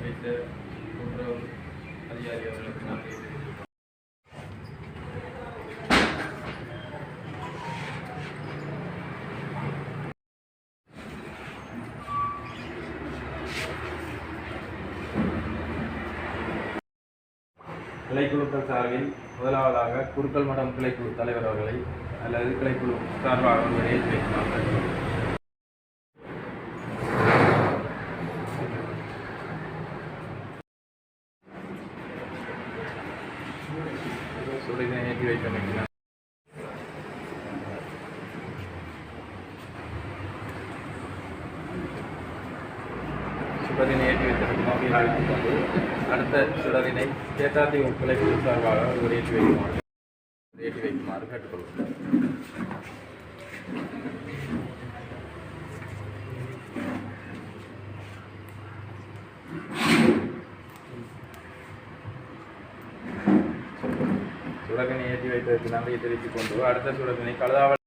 வைத்த கூட்டுறவு அதிகாரி அவர்களுக்கு நன்றி. கிளைக்குழுக்கள் சார்பில் முதலாவதாக குருக்கள் மடம் கிளைக்குழு தலைவர் அவர்களை அல்லது கிளைக்குழு சார்பாக அவர்களை ஏற்றி வைக்கிறார்கள். சுடரினை ஏற்றி வைக்க சுடரினை ஏற்றி வைத்ததற்கு நோக்கில் அழைத்துக் கொண்டு அடுத்த சுடரினை சேத்தாத்தி கிளைக்குழு சார்பாக ஒரு ஏற்றி வைக்குமாறு கேட்டுக்கொள்வோம். சுடரினை ஏற்றி வைத்ததற்கு நன்றியை தெரிவித்துக் கொண்டு அடுத்த சுடரினை கழுதாவல்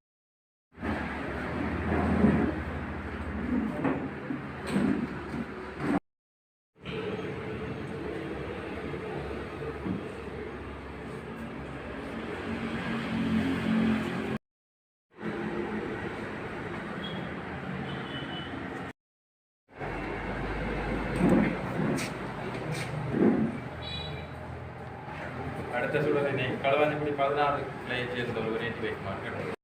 அடுத்த சுடரினை களவாஞ்சிக்குடி 16 கிளையைச் சேர்ந்த ஒருவர் ஏற்றி வைக்குமாறு.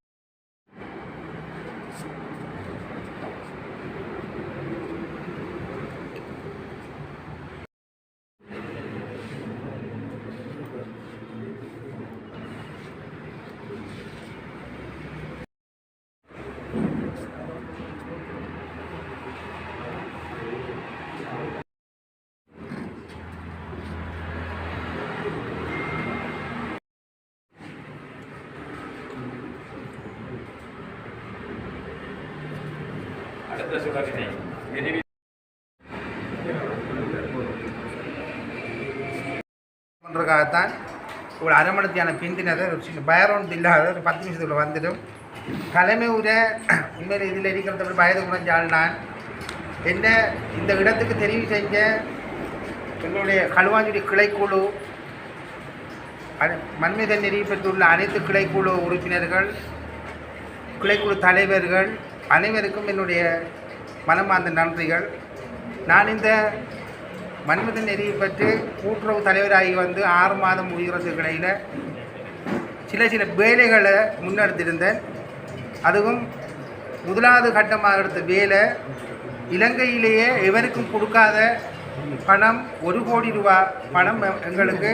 அடுத்த சுடரினை பண்ணுறதுக்காகத்தான் ஒரு அரை மணித்தியான பிந்தினதை ஒரு சின்ன பேக்ரவுண்ட் இல்லாத ஒரு 10 நிமிஷத்துக்குள்ள வந்துடும். தலைமை உரை உண்மையில் இதில் இருக்கிறத வயது குறைஞ்சால் நான் என்ன இந்த இடத்துக்கு தெரிவு செஞ்ச எங்களுடைய களுவாஞ்சுடி கிளைக்குழு மண்மித நெறி பெற்றுள்ள அனைத்து கிளைக்குழு உறுப்பினர்கள், கிளைக்குழு தலைவர்கள் அனைவருக்கும் என்னுடைய மனமார்ந்த நன்றிகள். நான் இந்த மன்மத நெறியை பற்றி கூட்டுறவு தலைவராகி வந்து 6 மாதம் முடிகிறதுக்கு இடையில் சில வேலைகளை முன்னெடுத்திருந்தேன். அதுவும் முதலாவது கட்டமாக எடுத்த வேலை இலங்கையிலேயே எவருக்கும் கொடுக்காத பணம் 1 கோடி ரூபாய் பணம் எங்களுக்கு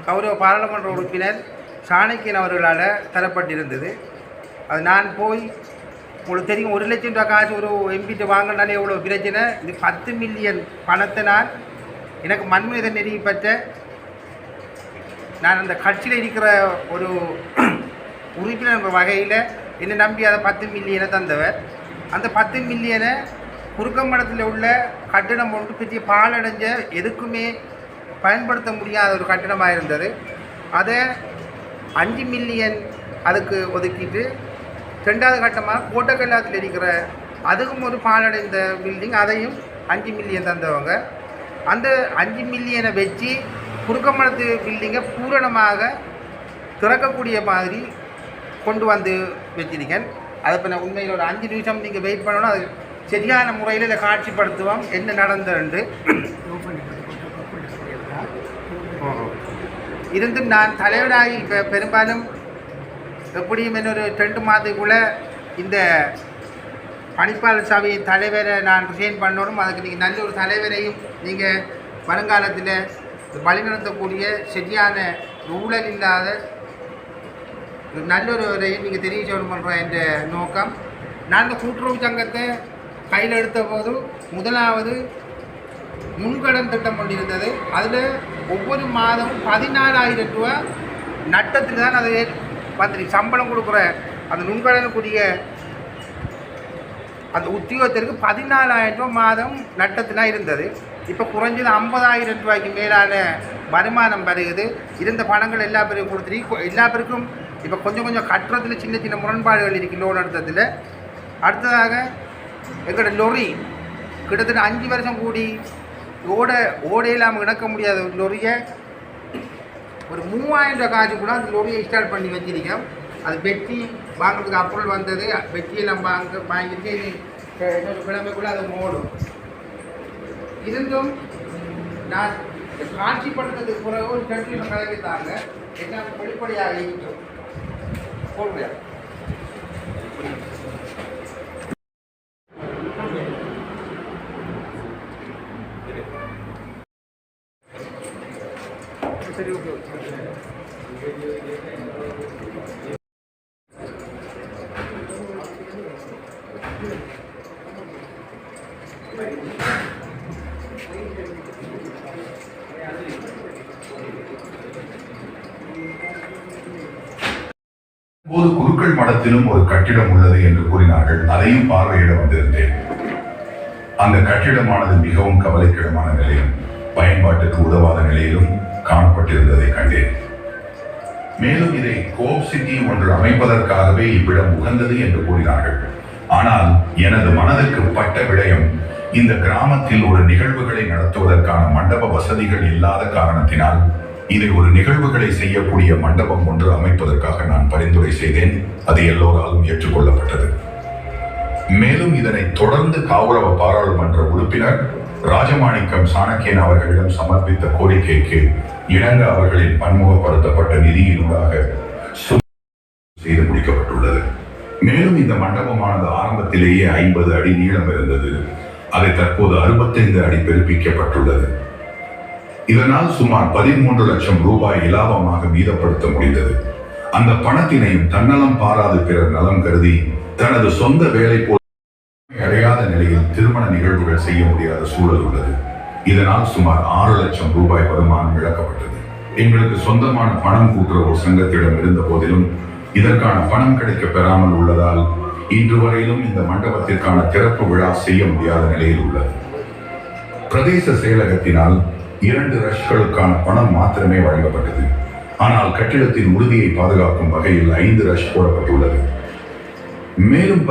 கௌரவ பாராளுமன்ற உறுப்பினர் சாணக்கியன் அவர்களால் தரப்பட்டிருந்தது. அது நான் போய் உங்களுக்கு தெரியும், 1 லட்சம் ரூபா காசு ஒரு எம்பிட்டு வாங்கினாலே எவ்வளோ பிரச்சனை. இது 10 மில்லியன் பணத்தை எனக்கு மண்மனித நெறியை பற்ற நான் அந்த கட்சியில் இருக்கிற ஒரு உறுப்பினர் வகையில் என்னை நம்பி அதை 10 மில்லியனை தந்தவர். அந்த 10 மில்லியனை குறுக்கம்படத்தில் உள்ள கட்டிடம் ஒன்று பெரிய பாலடைஞ்ச எதுக்குமே பயன்படுத்த முடியாத ஒரு கட்டிடமாக இருந்தது. அதை 5 மில்லியன் அதுக்கு ஒதுக்கிட்டு 2வது கட்டமாக கோட்டக்கல்லாத்தில் இருக்கிற அதுக்கும் ஒரு பாலடைந்த பில்டிங், அதையும் 5 மில்லியன் தந்தவங்க. அந்த 5 மில்லியனை வச்சு குறுக்கமடத்து பில்டிங்கை பூரணமாக திறக்கக்கூடிய மாதிரி கொண்டு வந்து வச்சிருக்கேன். அதை இப்போ நான் உண்மையில் ஒரு 5 நிமிஷம் நீங்கள் வெயிட் பண்ணணும். அது சரியான முறையில் இதை காட்சிப்படுத்துவோம் என்ன நடந்ததுண்டு. இருந்தும் நான் தலைவராகி இப்போ பெரும்பாலும் எப்படியும் இன்னொரு 2 மாதத்துக்குள்ளே இந்த பணிப்பாளர் சபையின் தலைவரை நான் ரிசைன் பண்ணணும். அதுக்கு நீங்கள் நல்ல ஒரு தலைவரையும் நீங்கள் வருங்காலத்தில் வழிநடத்தக்கூடிய சரியான ஊழல் இல்லாத நல்லொருவரையும் நீங்கள் தெரிவிச்சோம் பண்ணுற என்ற நோக்கம். நான் இந்த கூட்டுறவு சங்கத்தை கையில் எடுத்த போது முதலாவது முன்கடன் திட்டம் கொண்டிருந்தது. அதில் ஒவ்வொரு மாதமும் 14,000 ரூபா நட்டத்தில் தான் அதை வந்துருக்கு. சம்பளம் கொடுக்குற அந்த நுண்கடனுக்குரிய அந்த உத்தியோகத்திற்கு 14,000 ரூபா மாதம் நட்டத்தில் இருந்தது. இப்போ குறைஞ்சது 50,000 ரூபாய்க்கு மேலான வருமானம் வருகிறது. இருந்த பணங்கள் எல்லா பேருக்கும் கொடுத்துருக்கு. எல்லா பேருக்கும் இப்போ கொஞ்சம் கட்டுறதுல சின்ன சின்ன முரண்பாடுகள் இருக்குது லோன் எடுத்ததில். அடுத்ததாக எங்களோட லொரி கிட்டத்தட்ட 5 வருஷம் கூடி ஓடை இல்லாமல் இணக்க முடியாத ஒரு லொரியை ஒரு 3000 ரூபா காசு கூட அந்த லொரியை இன்ஸ்டால் பண்ணி வச்சிருக்கேன். அது பெட்டி வாங்குறதுக்கு அப்புறம் வந்தது. பெட்டியெல்லாம் வாங்கிட்டு இன்னொரு கிழமைக்குள்ள அது ஓடும். இருந்தும் நான் காட்சிப்படுத்துறதுக்கு பிறகு ஒரு கட்டில் கலக்கிட்டாங்க. என்ன வெளிப்படையாக இருக்கும் போடுறியா சரி ஓகே. போது குருக்கள் மடத்திலும் ஒரு கட்டிடம் உள்ளது என்று கூறினார்கள். அதையும் பார்வையிட வந்திருந்தேன். அந்த கட்டிடமானது மிகவும் கவலைக்கிடமான நிலையிலும் பயன்பாட்டுக்கு உதவாத நிலையிலும் காணப்பட்டிருந்ததை கண்டேன். மேலும் இதை கோப் சிட்டி ஒன்று அமைப்பதற்காகவே இவ்விடம் உகந்தது என்று கூறினார்கள். ஆனால் எனது மனதிற்கு பட்ட விடயம், இந்த கிராமத்தில் ஒரு நிகழ்வுகளை நடத்துவதற்கான மண்டப வசதிகள் இல்லாத காரணத்தினால் இதை ஒரு நிகழ்வுகளை செய்யக்கூடிய மண்டபம் ஒன்று அமைப்பதற்காக நான் பரிந்துரை செய்தேன். அது எல்லோராலும் ஏற்றுக்கொள்ளப்பட்டது. மேலும் இதனை தொடர்ந்து காவுரவ பாராளுமன்ற உறுப்பினர் ராஜமாணிக்கம் சாணக்கியன் அவர்களிடம் சமர்ப்பித்த கோரிக்கைக்கு இணங்க அவர்களின் பன்முகப்படுத்தப்பட்ட நிதியினூடாக செய்து முடிக்கப்பட்டுள்ளது. மேலும் இந்த மண்டபமானது ஆரம்பத்திலேயே 50 அடி நீளம் இருந்தது. அதை தற்போது 65 அடி பெருப்பிக்கப்பட்டுள்ளது. இதனால் சுமார் 13 லட்சம் ரூபாய் இலாபமாக மீதப்படுத்த முடிந்தது. அந்த பணத்தினையும் தன்னலம் பாராது பிறர் நலம் கருதி தனது சொந்த வேலை போல் அடையாத நிலையில் திருமண நிகழ்வுகள் செய்ய முடியாத சூழல் உள்ளது. இதனால் சுமார் 6 லட்சம் ரூபாய் வருமானம் இழக்கப்பட்டது. எங்களுக்கு சொந்தமான பணம் கூட்டுறவு சங்கத்திடம் இருந்த போதிலும் இதற்கான பணம் கிடைக்க பெறாமல் உள்ளதால் இன்று வரையிலும் இந்த மண்டபத்திற்கான திறப்பு விழா செய்ய முடியாத நிலையில் உள்ளது. பிரதேச செயலகத்தினால் 2 ரஷ்களுக்கான பணம் மாத்திரமே வழங்கப்பட்டது. ஆனால் கட்டிடத்தின் உறுதியை பாதுகாக்கும் வகையில் 5 ரஷ் போடப்பட்டுள்ளது. மேலும்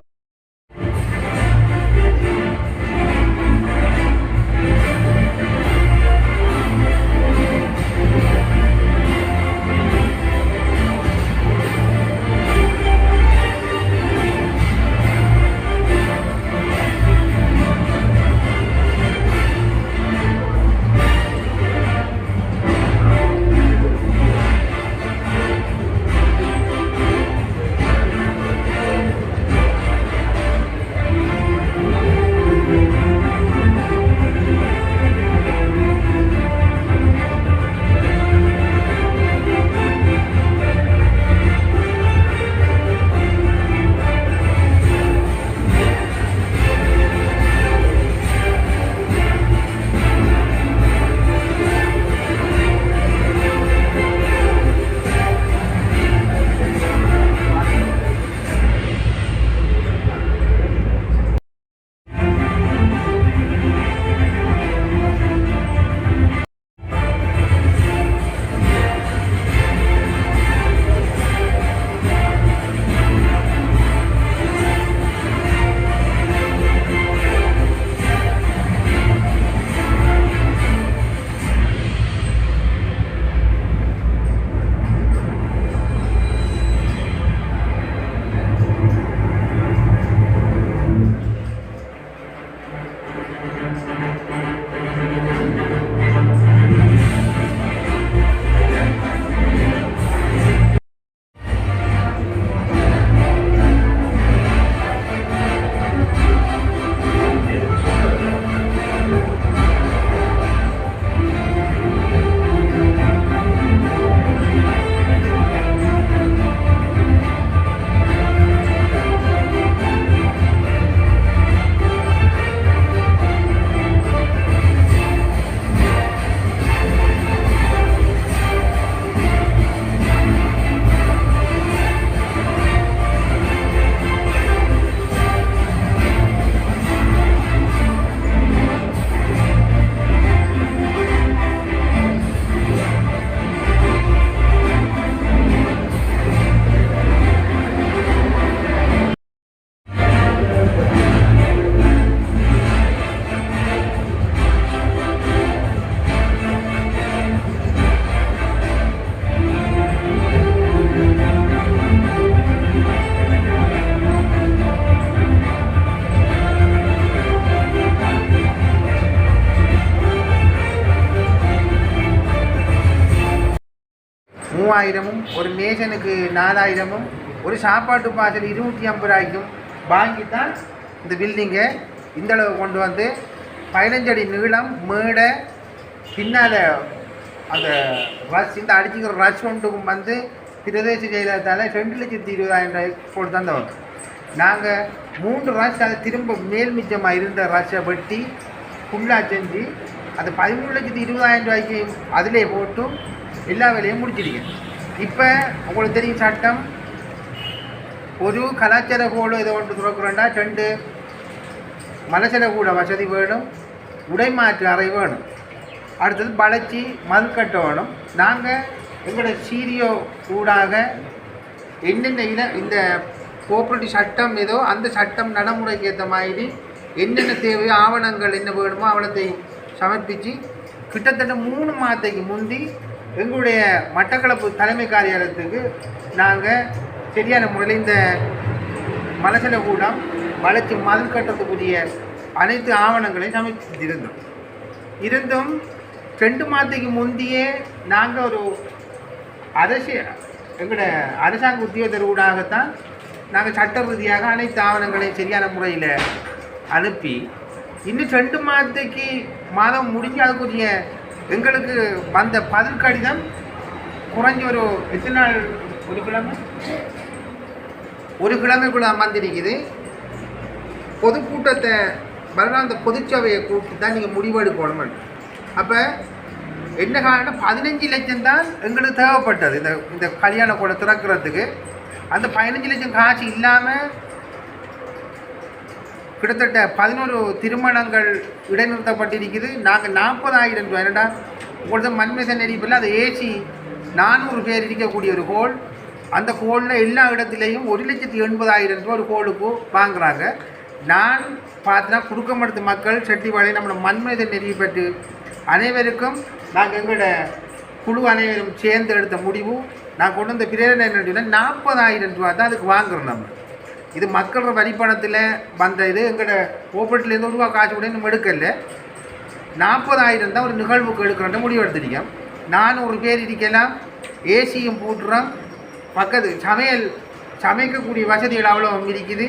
3000 ஒரு மேசனுக்கு 4000 ஒரு சாப்பாட்டு பாசல் 250 வாங்கி தான் இந்த பில்டிங்கை இந்த அளவு கொண்டு வந்து 15 அடி நீளம் மேடை பின்னால் அந்த ரஷ் இந்த அடிச்சுக்கிற ரஷ் ஒன்றுக்கும் வந்து பிரதேச செயலகத்தால் 2,20,000 போட்டு தந்தவங்க. நாங்கள் 3 ரஷ் அதை திரும்ப மேல் மிச்சமாக இருந்த ரஷை வெட்டி ஃபுல்லாக செஞ்சு அது 13,20,000 அதிலே போட்டு எல்லா வேலையும் முடிச்சிருக்கேன். இப்போ உங்களுக்கு தெரியும் சட்டம், ஒரு கலாச்சார கோடு இதை ஒன்று துறக்குறோன்னா 2 மலசல கூட வசதி வேணும், உடைமாற்று அறை வேணும், அடுத்தது வளர்ச்சி மதுக்கட்ட வேணும். நாங்கள் எங்களோட சீரியோ ஊடாக என்னென்ன இந்த கோஆப்ரேட்டிவ் சட்டம் ஏதோ அந்த சட்டம் நடைமுறைக்கு ஏற்ற மாதிரி என்னென்ன தேவையோ ஆவணங்கள் என்ன வேணுமோ அவலத்தையும் சமர்ப்பித்து கிட்டத்தட்ட 3 மாதத்துக்கு முந்தி எங்களுடைய மட்டக்களப்பு தலைமை காரியாலயத்துக்கு நாங்கள் சரியான முறையில் இந்த மலசல கூடம் வளர்ச்சி மதில் கட்டத்துக்குரிய அனைத்து ஆவணங்களையும் சமர்ப்பித்திருந்தோம். இருந்தும் 2 மாதத்துக்கு முந்தையே நாங்கள் ஒரு எங்களோட அரசாங்க உத்தியோகத்தர் ஊடாகத்தான் நாங்கள் சட்ட ரீதியாக அனைத்து ஆவணங்களையும் சரியான முறையில் அனுப்பி இன்னும் 2 மாதம் முடிஞ்சு அதுக்குரிய எங்களுக்கு வந்த பதில் கடிதம் குறைஞ்ச ஒரு எத்தனை நாள், ஒரு கிழமைக்குள்ள வந்திருக்குது. பொதுக்கூட்டத்தை வரலாம், அந்த பொதுச்சபையை கூப்பிட்டு தான் நீங்கள் முடிவெடுக்கணும். அப்போ என்ன காரணம், 15 லட்சம் தான் எங்களுக்கு தேவைப்பட்டது இந்த கல்யாண கூட திறக்கிறதுக்கு. அந்த 15 லட்சம் காசு இல்லாமல் கிட்டத்தட்ட 11 திருமணங்கள் இடைநிறுத்தப்பட்டிருக்குது. நாங்கள் 40,000 ரூபாய், என்னடா உங்களுக்கு மண்மேசன் நெறிப்பில் அது ஏசி 400 பேர் இருக்கக்கூடிய ஒரு ஹோல். அந்த ஹோலில் எல்லா இடத்துலையும் 1,80,000 ரூபா ஒரு ஹோலுக்கு வாங்குகிறாங்க. நான் பார்த்தா குறுக்கமடுத்த மக்கள் செட்டிவாளை நம்மளோட மண்மேசன் நெறியை பற்றி அனைவருக்கும் நாங்கள் எங்களோட குழு அனைவரும் சேர்ந்து எடுத்த முடிவு, நான் கொண்டு வந்த பிரேரணை என்ன 40,000 ரூபா தான் அதுக்கு வாங்குகிறோம். நம்ம இது மக்களோட வரிப்பணத்தில் வந்த இது, எங்களோட கோப்பரேட்டிலேருந்து ரூபா காசு கூட நம்ம எடுக்கல. 40,000 தான் ஒரு நிகழ்வுக்கு எடுக்கிறோன்ற முடிவு எடுத்துருக்கோம். 400 பேர் இருக்கலாம், ஏசியும் போட்டுறோம், பக்கத்து சமைக்கக்கூடிய வசதிகள் அவ்வளோ இருக்குது,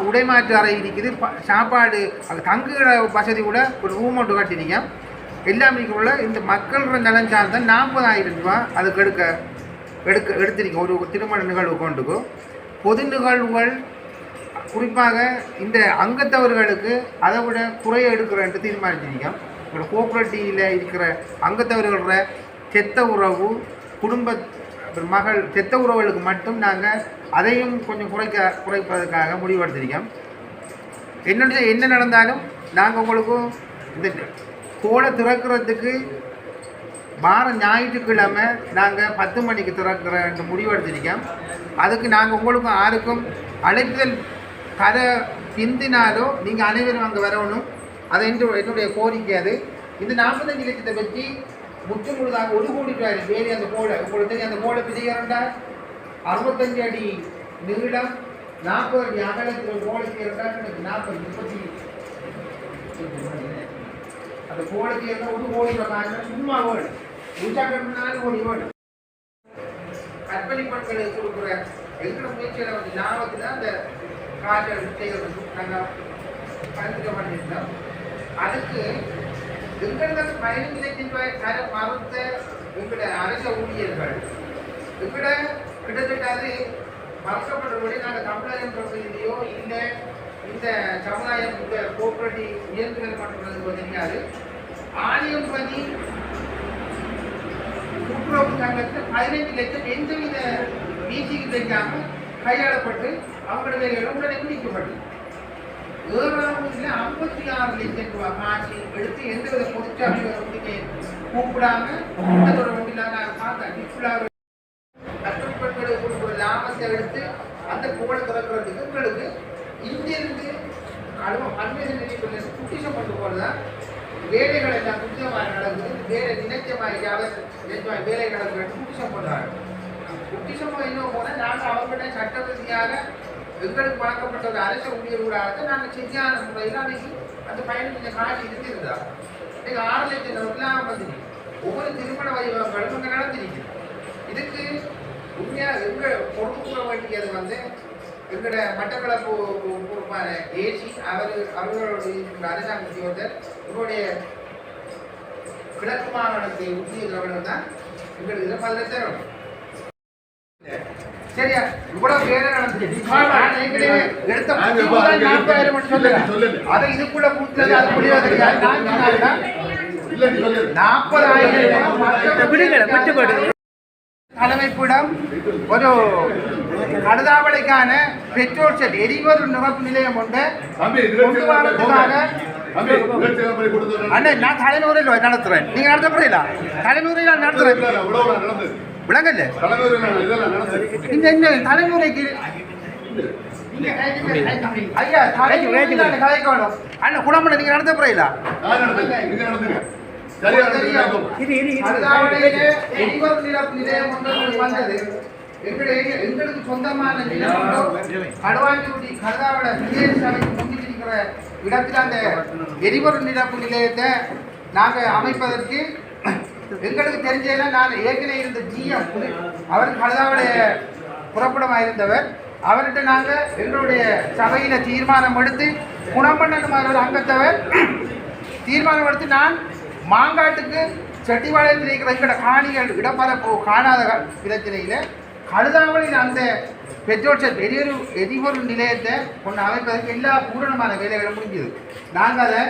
உடைமாற்று அறை இருக்குது, சாப்பாடு அங்கே தங்குகிற வசதி கூட ஒரு ரூம் ஒன்று கட்டிருக்கோம். எல்லாமே உள்ள இந்த மக்களோட நலன் சார்ந்த 40,000 ரூபா அதுக்கு எடுத்திருக்கோம். ஒரு திருமண நிகழ்வு கொண்டுக்கும் பொது நிகழ்வுகள் குறிப்பாக இந்த அங்கத்தவர்களுக்கு அதை விட குறைய எடுக்கிறேன்ட்டு தீர்மானிச்சிருக்கோம். எங்களோட கோஆப்ரேட்டிவில் இருக்கிற அங்கத்தவர்களோட செத்த உறவு குடும்ப மகள் செத்த உறவுகளுக்கு மட்டும் நாங்கள் அதையும் கொஞ்சம் குறைப்பதற்காக முடிவெடுத்திருக்கோம். என்ன நடந்தாலும் நாங்கள் உங்களுக்கும் இந்த கோடை திறக்கிறதுக்கு வார ஞாயிற்றுக்கிழமை நாங்கள் 10 மணிக்கு திறக்கிற முடிவெடுத்திருக்கோம். அதுக்கு நாங்கள் உங்களுக்கும் யாருக்கும் அழைப்புதல் தர பிந்தினாலோ நீங்கள் அனைவரும் அங்கே வரணும். அதை என்னுடைய கோரிக்கை. அது இந்த 45 லட்சத்தை பற்றி முற்று முழுதாக 1 கோடி ரூபாய் வேறு அந்த கோடை உங்களுக்கு தெரியும். அந்த கோடை பிரிகிறண்டா 65 அடி நீளம் 40 அடி அகலத்தில் கோடை செய்யறா 40 அந்த கோடைக்கு 1 கோடி ரூபாய் சும்மா வேணும், உச்சாக்கட்டினாலும் 1 கோடி வேணும். கற்பழிப்பெண்களுக்கு கொடுக்குற எங்களோட முயற்சியில் வந்து லாபத்தில் அந்த காற்றை செய்கிறது நாங்கள் பரிந்துரை பண்ணியிருந்தோம். அதுக்கு எங்களுக்கு 15 லட்சம் ரூபாய் தர மறுத்த எங்களோட அரச ஊழியர்கள் எங்களோட கிட்டத்தட்ட அது மறுக்கப்பட்டபடி நாங்கள் கம்ப்ளைண்ட் பிரதிநிதியோ இல்லை இந்த சமுதாயம் இந்த கோஆப்ரேட்டிவ் உயர்ந்துகள் பண்ணுறது தெரியாது. ஆலயம்பதி கூட்டுறவு சங்கத்தில் 15 லட்சம் எந்தவித வீச்சுக்கு தெரியாமல் கையாளப்பட்டு அவங்களோட வேலைகளும் உடனே பிடிக்கப்பட்டது. 7ஆம் 56 லட்சம் ரூபாய் காசு எடுத்து எந்தவித பொதுச்சாலைகளை ஒன்றுமே கூப்பிடாம கூட்டத்தோட ஒன்றில் நான் பார்த்தேன். இப்படாக கற்றுப்பட்களுக்கு கொடுக்குற லாபத்தை எடுத்து அந்த கோடை திறக்கிறதுக்கு உங்களுக்கு இங்கிருந்து அண்மையில் குட்டிசம் கொண்டு போகிறதான் வேலைகள் எல்லாம் குட்டிசமாக நடக்குது. வேலை நினைச்சமாக வேலை நடக்கிறது குட்டிசம் பண்ணுறாங்க. குட்டிசமாக இன்னும் போனால் நாங்கள் அவங்கள்ட்ட சட்ட ரீதியாக எங்களுக்கு வழங்கப்பட்ட ஒரு அரசு ஊழியர்களாக நாங்கள் சரியான முறையில் அன்றைக்கி அந்த 15 காசு இருந்திருந்தா நீங்கள் 6 லட்சம் ரூபாய் வந்துருக்கு. ஒவ்வொரு திருமண வைபவங்களும் அங்கே நடந்திருக்குது. இதுக்கு உண்மையாக எங்கள் பொறுப்பு கூற வேண்டியது வந்து எங்களோட மட்டக்களப்பு பொறுப்பான ஏசி அவர்களுடைய அரசாங்க உத்தியோகர் இவருடைய கிழக்கு மாகாணத்தை உத்தியோகர்கள் தான் எங்களுக்கு இதில் பதில் தரணும். சரியா? இவ்வளவு வேலை நடந்துச்சு. நான் ஏற்கனவே எடுத்த 40,000 சொல்லுங்க. அதை இதுக்குள்ள கூட்டுறது அது முடியாது. 40,000 தலைமைப்பிடம் ஒரு கடுதாவளைக்கான பெட்ரோல் செட் எரிபொருள் நிரப்பு நிலையம் கொண்டு கொண்டு வரதுக்காக அண்ணா நான் தலைநூரில் நடத்துறேன். நீங்க நடத்த போறீங்களா? தலைநூரில் நடத்துறேன். விளங்கல்ல இந்த என்ன தலைமுறைக்கு ஐயா கதைக்கணும். அண்ணா குணமண்ண நீங்க நடத்த போறீங்களா? வந்தது எங்களுக்கு சொந்தமான கடவாஞ்சி கருதாவளை முன்னிட்டிருக்கிற இடத்தில் அந்த எரிபொருள் நிரப்பு நிலையத்தை நாங்கள் அமைப்பதற்கு எங்களுக்கு தெரிஞ்சதில் நான் ஏற்கனவே இருந்த ஜிஎம் அவர் கழுதாவுடைய புறப்படமாக இருந்தவர். அவர்கிட்ட நாங்கள் எங்களுடைய சபையில் தீர்மானம் எடுத்து குணமண்ணன் ஒரு அங்கத்தவர் தீர்மானம் எடுத்து நான் மாங்காட்டுக்கு செட்டிவாளையத்தில் இருக்கிற எங்களோட காணிகள் இடப்பரப்பு காணாத பிரச்சனையில் கழுதாவளில் அந்த பெட்ரோல் செட் எரிபொருள் நிலையத்தை கொண்டு அமைப்பதற்கு எல்லா பூரணமான வேலைகளும் முடிஞ்சது. நாங்கள் அதை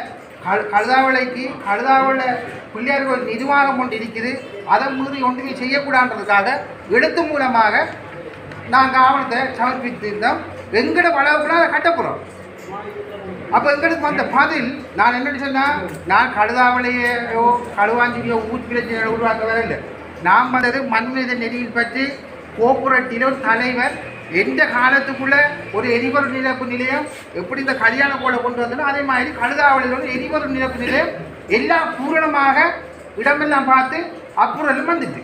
கழுதாவளைக்கு கழுதாவளை பிள்ளையார் கோயில் நிர்வாகம் கொண்டு இருக்குது, அதை மீறி ஒன்றுமே செய்யக்கூடாதுன்றதுக்காக எழுத்து மூலமாக நாங்கள் ஆவணத்தை சமர்ப்பித்திருந்தோம். எங்கட வளவுக்குள்ள அதை கட்டப்போகிறோம். அப்போ எங்களுக்கு வந்த பதில் நான் என்னென்னு சொன்னால், நான் கழுதாவளையோ கழுவாஞ்சியோ ஊர் பிரச்சனையை உருவாக்க வரல. நான் வந்தது மண்மீத நெறியில் பற்றி கோபுரத்தில ஒரு தலைவர் எந்த காலத்துக்குள்ள ஒரு எரிபொருள் நிரப்பு நிலையம் எப்படி இந்த கல்யாண கோலை கொண்டு வந்தோம் அதே மாதிரி கழுதாவளியில் ஒரு எரிபொருள் நிரப்பு நிலையம் எல்லாம் பூரணமாக இடமெல்லாம் பார்த்து அப்புறம் வந்துட்டு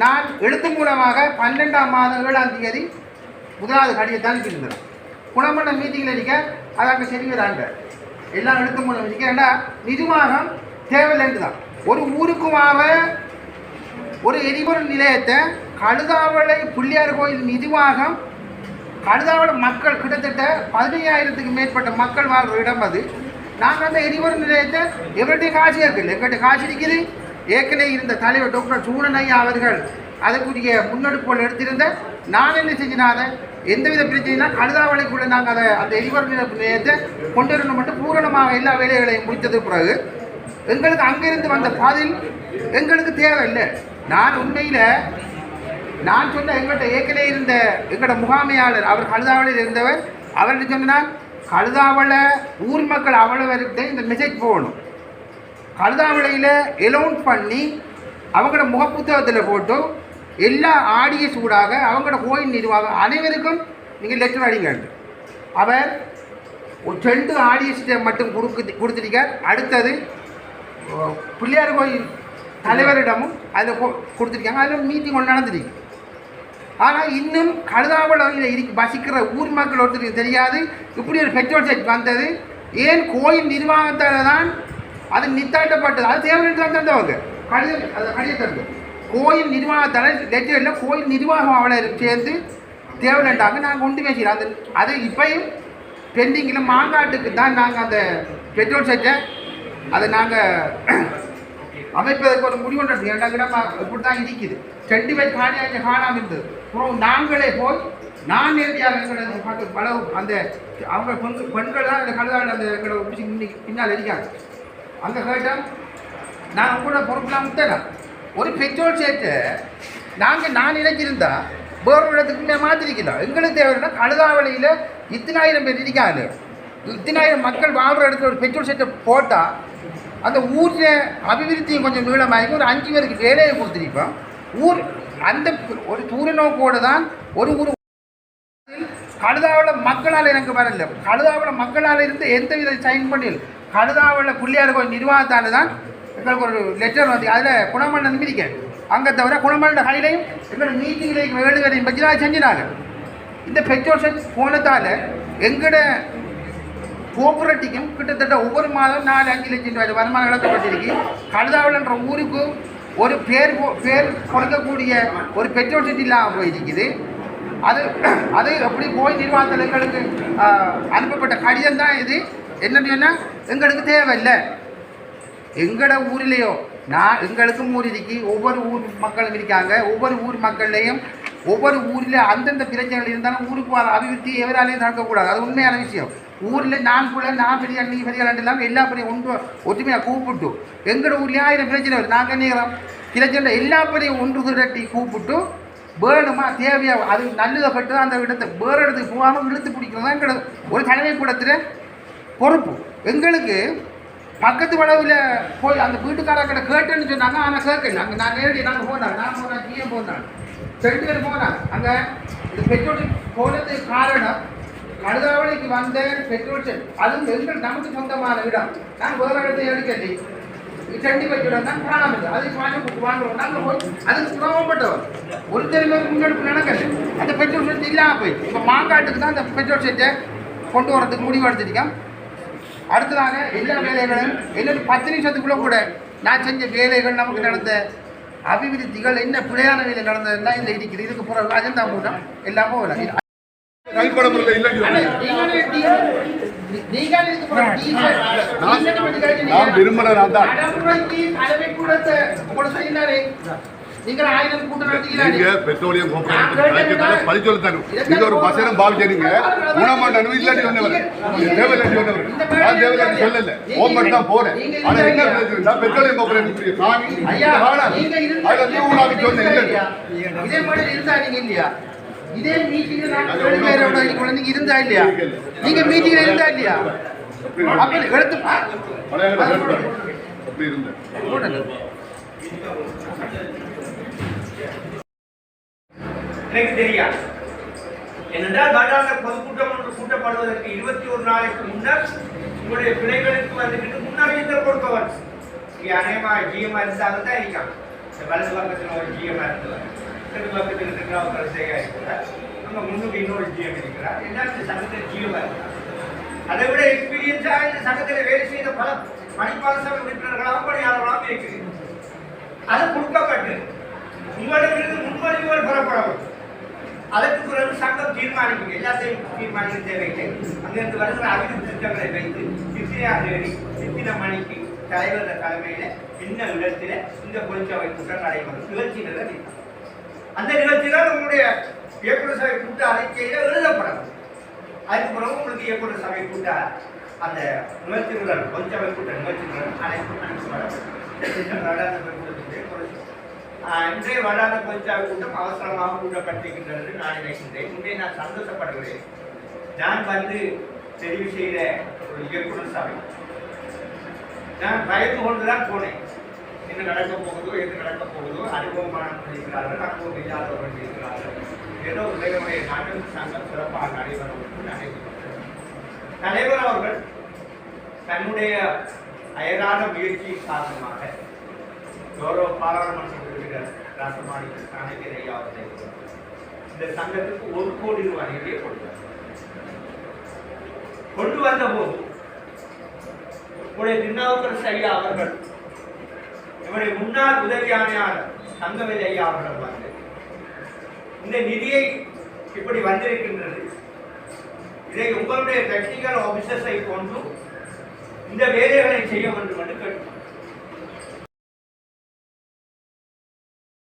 நான் எழுத்து மூலமாக 12ஆம் மாதம் 7ஆம் தேதி முதலாவது கடிதத்தான் இருந்தது. குணமண்ண மீட்டிங்கில் இருக்க அது அங்கே சரிவராங்க எல்லாம் எழுத்து மூலம் இருக்கேன்டா நிர்வாகம் தேவையில்லைன்னு தான். ஒரு ஊருக்குமாக ஒரு எரிபொருள் நிலையத்தை கழுதாவளை பிள்ளையார் கோயில் நிர்வாகம் கழுதாவளை மக்கள் கிட்டத்தட்ட 15,000க்கு மேற்பட்ட மக்கள் வாழ்கிற இடம் அது. நாங்கள் அந்த எரிபொருள் நிலையத்தை எவர்கிட்ட காசு இருக்குது எங்கிட்ட காசு இருக்குது. ஏற்கனவே இருந்த தலைவர் டாக்டர் சூழனையா அவர்கள் அதுக்குரிய முன்னெடுப்புகள் எடுத்திருந்த நான் என்ன செஞ்சினாத எந்தவித பிரச்சனைனா கழுதாவளைக்குள்ளே நாங்கள் அதை அந்த எரிபொருள் நிலையத்தை கொண்டு வரணும் மட்டும் பூரணமாக எல்லா வேலைகளையும் முடித்தது பிறகு எங்களுக்கு அங்கிருந்து வந்த பதில் எங்களுக்கு தேவையில்லை. நான் உண்மையில் நான் சொன்ன எங்கள்கிட்ட ஏற்கனவே இருந்த எங்களோட முகாமையாளர் அவர் கழுதாவளையில் இருந்தவர் அவர்கிட்ட சொன்னால் கழுதாவளை ஊர் மக்கள் அவ்வளவர்கிட்ட இந்த மெசேஜ் போகணும். கழுதாவளையில் அலௌன்ஸ் பண்ணி அவங்களோட முகப்புத்தகத்தில் போட்டு எல்லா ஆடிய சூடாக அவங்களோட கோயில் நிர்வாகம் அனைவருக்கும் நீங்கள் லெட்டர் அடிங்க. அவர் ஒரு 2 ஆடியன்ஸ்ட்டை மட்டும் கொடுத்துருக்கார். அடுத்தது பிள்ளையார் கோயில் தலைவரிடமும் அதில் கொடுத்துருக்காங்க. அதில் மீட்டிங் ஒன்று நடந்துருக்கு. ஆனால் இன்னும் கழுதாவளையில் வசிக்கிற ஊர் மக்கள் ஒருத்தருக்கு தெரியாது இப்படி ஒரு பெட்ரோல் செட் வந்தது. ஏன் கோயில் நிர்வாகத்தால் தான் அது நித்தாட்டப்பட்டது. அது தேவையில்லை தான் தந்தவங்க கடிதத்தந்து கோயில் நிர்வாகத்தால் லெட்டரில் கோயில் நிர்வாகம் அவளை சேர்ந்து தேவையில்லைண்டாங்க. நாங்கள் கொண்டு பேசிக்கிறோம். அந்த அது இப்பையும் பெண்டிங்கில் மாங்காட்டுக்கு தான் நாங்கள் அந்த பெட்ரோல் செட்டை அதை நாங்கள் அமைப்பதற்கு ஒரு முடிவு பண்ணுறது 2 கிடமா இப்படி தான் இருக்குது. 2 பேர் காணியாக காணாமல் இருந்தது. அப்புறம் நாங்களே போய் நான் நேரடியாக எங்களை பல அந்த அவங்க பெண்கள் தான் அந்த கழுதாவில் அந்த எங்களை பின்னால் இருக்காங்க. அந்த கேட்டால் நான் உங்களோட பொறுப்பெல்லாம் விட்டேன். ஒரு பெட்ரோல் சேர்த்து நான் நினைச்சிருந்தா வேறு இடத்துக்குமே மாற்றிருக்கலாம். எங்களுக்கு தேவைன்னா கழுதாவளையில் 10,000 பேர் இருக்காங்க. 10,000 மக்கள் வாழ்கிற இடத்துல ஒரு பெட்ரோல் செட்டை போட்டால் அந்த ஊரில் அபிவிருத்தியும் கொஞ்சம் நீளமாகி ஒரு 5 பேருக்கு வேலையை கொடுத்துருப்போம். ஊர் அந்த ஒரு தூர நோக்கோடு தான் ஒரு ஊர் கழுதாவளை மக்களால் எனக்கு வரல. கழுதாவளை மக்களால் இருந்து எந்த வித சைன் பண்ணல. கழுதாவளை பிள்ளையார் கோயில் நிர்வாகத்தால் தான் எங்களுக்கு ஒரு லெட்டர் வந்து அதில் குணமண்ணன் மிதிக்க அங்கே தவிர குணமண்ண கையிலையும் எங்களோட மீட்டிங்கிலையும் வேடுகளையும் பற்றி தான் செஞ்சினாங்க. இந்த பெட்ரோல் செட் போனதால் எங்களோட கோபுரட்டிக்கும் கிட்டத்தட்ட ஒவ்வொரு மாதம் 4-5 லட்சம் ரூபாய் வருமானம் இழக்கப்பட்டிருக்கு. கழுதாவளைன்ற ஊருக்கு ஒரு பேர் கொடுக்கக்கூடிய ஒரு பெட்ரோல் சிட்டி இல்லாமல் போயிருக்குது. அது எப்படி போய் நிர்வாகத்தில் எங்களுக்கு அனுப்பப்பட்ட கடிதம் தான் இது. என்னன்னு சொன்னால் எங்களுக்கு தேவையில்லை. எங்களோட ஊர்லேயோ எங்களுக்கும் ஊர் இருக்கு, ஒவ்வொரு ஊர் மக்களும் இருக்காங்க. ஒவ்வொரு ஊர் மக்கள்லேயும் ஒவ்வொரு ஊரில் அந்தந்த பிரச்சனைகள் இருந்தாலும் ஊருக்கு வர அபிவிருத்தி எவராலையும் நடக்கக்கூடாது. அது உண்மையான விஷயம். ஊரில் நான் பெரிய நீ பெரிய இல்லாமல் எல்லா பெரிய ஒற்றுமையாக கூப்பிட்டு எங்களோட ஊர்லேயே 1000 பிரச்சனை வருது. நாங்கள் நேரம் பிரச்சனை எல்லா பெரிய ஒன்று திரட்டி கூப்பிட்டு வேணுமா தேவையா அது நல்லதை பட்டு அந்த இடத்தை வேறு இடத்துக்கு போகாமல் இழுத்து பிடிக்கிறது தான் எங்களோட ஒரு தலைமை கூடத்தில் பொறுப்பு. எங்களுக்கு பக்கத்து வளவில் போய் அந்த வீட்டுக்காரர்கிட்ட கேட்டேன்னு சொன்னாங்க. ஆனால் கேட்கல. அங்கே நான் நேரடி நாங்கள் போனேன் ஜிஎம் போனேன் 2 பேர் போனேன். அங்கே இந்த பெட்ரோல் போனதுக்கு காரணம் கடுதாவளிக்கு வந்த பெட்ரோல் செல் அதுவும் எங்கள் நமக்கு சொந்தமான இடம். நான் வேறு இடத்தை எடுக்கலை. செண்டி வச்சுடன் தான் காணாமல் அதுக்கு வாங்குவோம். நாங்கள் போய் அதுக்கு சுலபப்பட்டவர் ஒரு தெரிஞ்ச முன்னெடுப்பு நடக்கல. அந்த பெட்ரோல் செட் இல்லாமல் போய் இப்போ மாங்காட்டுக்கு தான் அந்த பெட்ரோல் செட்டை கொண்டு வரதுக்கு முடிவு எடுத்துருக்கோம். அடுத்ததாக எல்லா வேலைகளும் என்னோட 10 நிமிஷத்துக்குள்ளே கூட நான் செஞ்ச வேலைகள் நமக்கு நடந்த அபிவிருத்திகள் என்ன பிழையான வேலை நடந்ததுன்னா இதில் இருக்குது. இதுக்கு பிறகு அஜெண்டா மூலம் எல்லாம் போகல. நீங்கள் 1000 கூட்டம் நடத்தீங்க. பெட்ரோலியம் பரிசோலை தரும். இது ஒரு பசரம் பாவிச்சீங்க. குணமாண்டனு இல்லாட்டி வந்தவர் தேவையில்லாட்டி வந்தவர் நான் தேவையில்லாட்டி சொல்லல. ஓம்பட் தான் போறேன். ஆனா என்ன பிரச்சனை பெட்ரோலியம் கோபரேட்டிவ் சாமி இதே மாதிரி இருந்தா நீங்க இல்லையா? இதே மீட்டிங்ல நான் நீங்க இருந்தா இல்லையா? நீங்க மீட்டிங்ல இருந்தா இல்லையா? அப்ப எடுத்து அப்படி இருந்த எனக்கு தெரியாது. ஏனென்றால் பாராளுமன்ற பொதுக்கூட்டம் ஒன்று கூட்டப்படுவதற்கு 21 நாளைக்கு முன்னர் உங்களுடைய பிள்ளைகளுக்கு வந்துட்டு முன்னறிவித்தல் கொடுத்தவர் அநேகமா ஜிஎம்ஆ இருந்தாலும் தான் இருக்காங்க. இந்த வலது பக்கத்தில் ஒரு ஜிஎம்ஆ இருந்தவர், இடது பக்கத்தில் இருக்கிற சேகா இருக்கிறார், அங்கே முன்னுக்கு இன்னொரு ஜிஎம் இருக்கிறார். எல்லாம் இந்த சங்கத்தில் ஜிஎம்ஆ இருக்கிறார். அதை விட எக்ஸ்பீரியன்ஸாக இந்த சங்கத்தில் வேலை செய்த பல பணிப்பாளர் சபை உறுப்பினர்களாகவும் பணியாளர்களாகவும் இருக்குது. அது கொடுக்கப்பட்டு உங்களிடமிருந்து முன்மொழிவுகள் பெறப்படவும் அதற்கு பிறகு சங்கம் தீர்மானிக்கும். எல்லாத்தையும் தீர்மானிக்க தேவையில்லை. அங்கிருந்து வருகிற அபிவிருத்தி திட்டங்களை வைத்து சித்திர மணிக்கு தலைவர் தலைமையில் என்ன இடத்துல இந்த பொதுச்சபை கூட்டம் நடைபெறும் நிகழ்ச்சிகள். அந்த நிகழ்ச்சிகள் உங்களுடைய இயக்குநர் சபை கூட்ட அறிக்கையில் எழுதப்படும். அதுக்கு பிறகு உங்களுக்கு இயக்குநர் சபை கூட்ட அந்த நிகழ்ச்சிகளுடன் பொதுச்சபை கூட்ட நிகழ்ச்சிகளுடன் அனைத்தும் இன்றைய வடாத பொதுச்சபை கூட்டம் அவசரமாக கூட்டப்பட்டிருக்கின்றது நான் நினைக்கின்றேன். இன்றைய நான் சந்தோஷப்படுகிறேன். நான் வந்து தெரிவு செய்த ஒரு இயக்குநர் சபை நான் பயந்து கொண்டுதான் போனேன். என்ன நடக்கப் போகுதோ எது நடக்கப் போகுதோ அனுபவமானவர்கள் இருக்கிறார்கள், அனுபவம் இல்லாதவர்கள் இருக்கிறார்கள். ஏதோ உலகமுடைய நாட்டின் சங்கம் சிறப்பாக நடைபெறும் நினைக்கிறேன். தலைவர் அவர்கள் தன்னுடைய அயரான முயற்சி காரணமாக கௌரவ பாராளுமன்ற உறுப்பினர் ராசமாணி கிருஷ்ணாநிதி ஐயா அவர்கள் இந்த சங்கத்துக்கு 1 கோடி ரூபாய் நிதியை கொடுத்தார். கொண்டு வந்த போது உடைய திருநாவுக்கரசு ஐயா அவர்கள் இவருடைய முன்னாள் உதவி ஆணையாளர் தங்கவேல் ஐயா அவர்கள் வந்து இந்த நிதியை இப்படி வந்திருக்கின்றது, இதை உங்களுடைய டெக்னிக்கல் ஆபீசர்ஸை கொண்டு இந்த வேலைகளை செய்ய வேண்டும்